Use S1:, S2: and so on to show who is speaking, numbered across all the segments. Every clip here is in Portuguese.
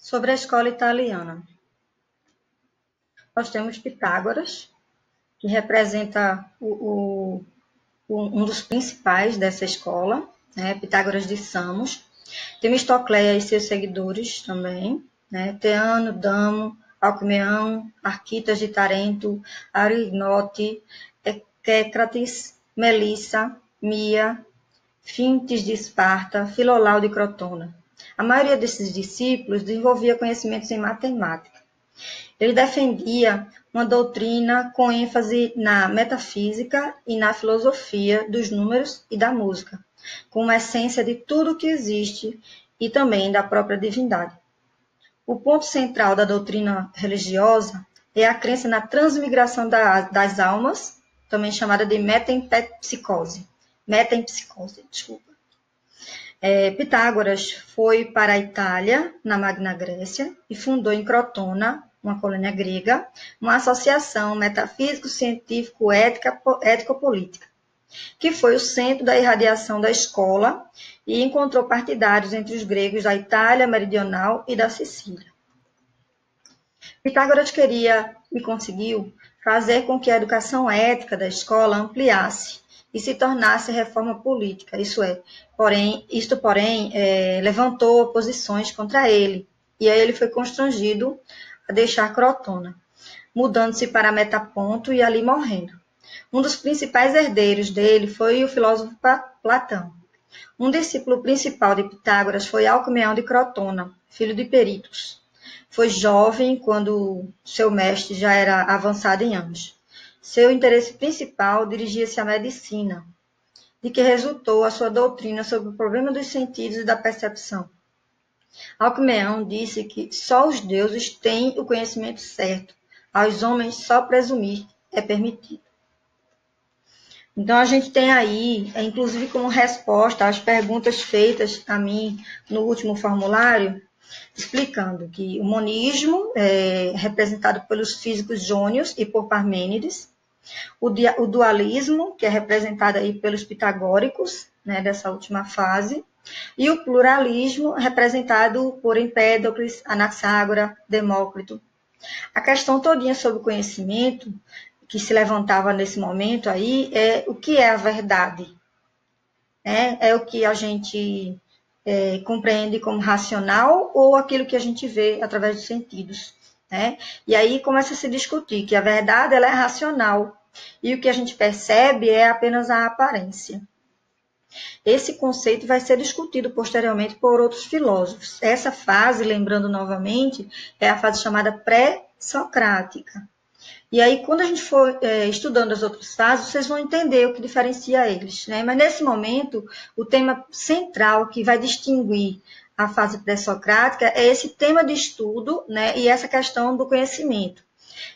S1: Sobre a escola italiana. Nós temos Pitágoras, que representa um dos principais dessa escola, né? Pitágoras de Samos. Temistocleia e seus seguidores também, né? Teano, Damo, Alcmeão, Arquitas de Tarento, Arignote, Quécrates, Melissa, Mia, Fintes de Esparta, Filolau de Crotona. A maioria desses discípulos desenvolvia conhecimentos em matemática. Ele defendia uma doutrina com ênfase na metafísica e na filosofia dos números e da música, como essência de tudo o que existe e também da própria divindade. O ponto central da doutrina religiosa é a crença na transmigração das almas, também chamada de metempsicose. Pitágoras foi para a Itália, na Magna Grécia, e fundou em Crotona, uma colônia grega, uma associação metafísico-científico-ético-política, que foi o centro da irradiação da escola e encontrou partidários entre os gregos da Itália meridional e da Sicília. Pitágoras queria e conseguiu fazer com que a educação ética da escola ampliasse e se tornasse reforma política, porém, levantou oposições contra ele, e aí ele foi constrangido a deixar Crotona, mudando-se para Metaponto e ali morrendo. Um dos principais herdeiros dele foi o filósofo Platão. Um discípulo principal de Pitágoras foi Alcmeão de Crotona, filho de Peritos. Foi jovem quando seu mestre já era avançado em anos. Seu interesse principal dirigia-se à medicina, de que resultou a sua doutrina sobre o problema dos sentidos e da percepção. Alcmeão disse que só os deuses têm o conhecimento certo, aos homens só presumir é permitido. Então, a gente tem aí, inclusive como resposta às perguntas feitas a mim no último formulário, explicando que o monismo é representado pelos físicos jônios e por Parmênides, o dualismo, que é representado aí pelos pitagóricos, né, dessa última fase, e o pluralismo, representado por Empédocles, Anaxágora, Demócrito. A questão todinha sobre o conhecimento que se levantava nesse momento aí é o que é a verdade. É o que a gente compreende como racional ou aquilo que a gente vê através dos sentidos. Né? E aí começa a se discutir que a verdade ela é racional e o que a gente percebe é apenas a aparência. Esse conceito vai ser discutido posteriormente por outros filósofos. Essa fase, lembrando novamente, é a fase chamada pré-socrática. E aí, quando a gente for estudando as outras fases, vocês vão entender o que diferencia eles. Né? Mas, nesse momento, o tema central que vai distinguir a fase pré-socrática é esse tema de estudo, né? E essa questão do conhecimento.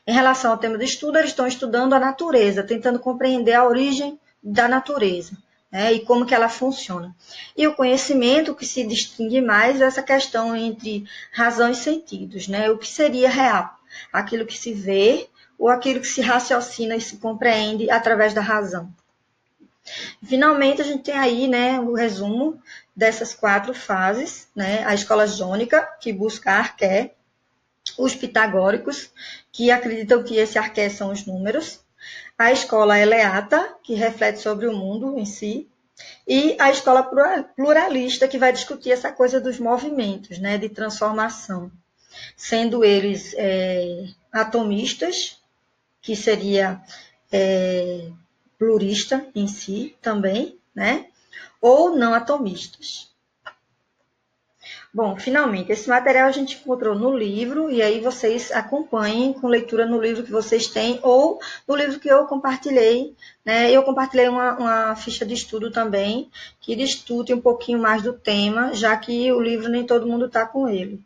S1: Em relação ao tema de estudo, eles estão estudando a natureza, tentando compreender a origem da natureza, né? E como que ela funciona. E o conhecimento que se distingue mais é essa questão entre razão e sentidos, né? O que seria real? Aquilo que se vê ou aquilo que se raciocina e se compreende através da razão. Finalmente, a gente tem aí, né, o resumo dessas 4 fases, né? A escola jônica, que busca a arqué, os pitagóricos, que acreditam que esse arqué são os números, a escola eleata, que reflete sobre o mundo em si, e a escola pluralista, que vai discutir essa coisa dos movimentos, né, de transformação, sendo eles atomistas, que seria plurista em si também, né? Ou não atomistas. Bom, finalmente, esse material a gente encontrou no livro, e aí vocês acompanhem com leitura no livro que vocês têm, ou no livro que eu compartilhei, né? Eu compartilhei uma ficha de estudo também, que discute um pouquinho mais do tema, já que o livro nem todo mundo está com ele.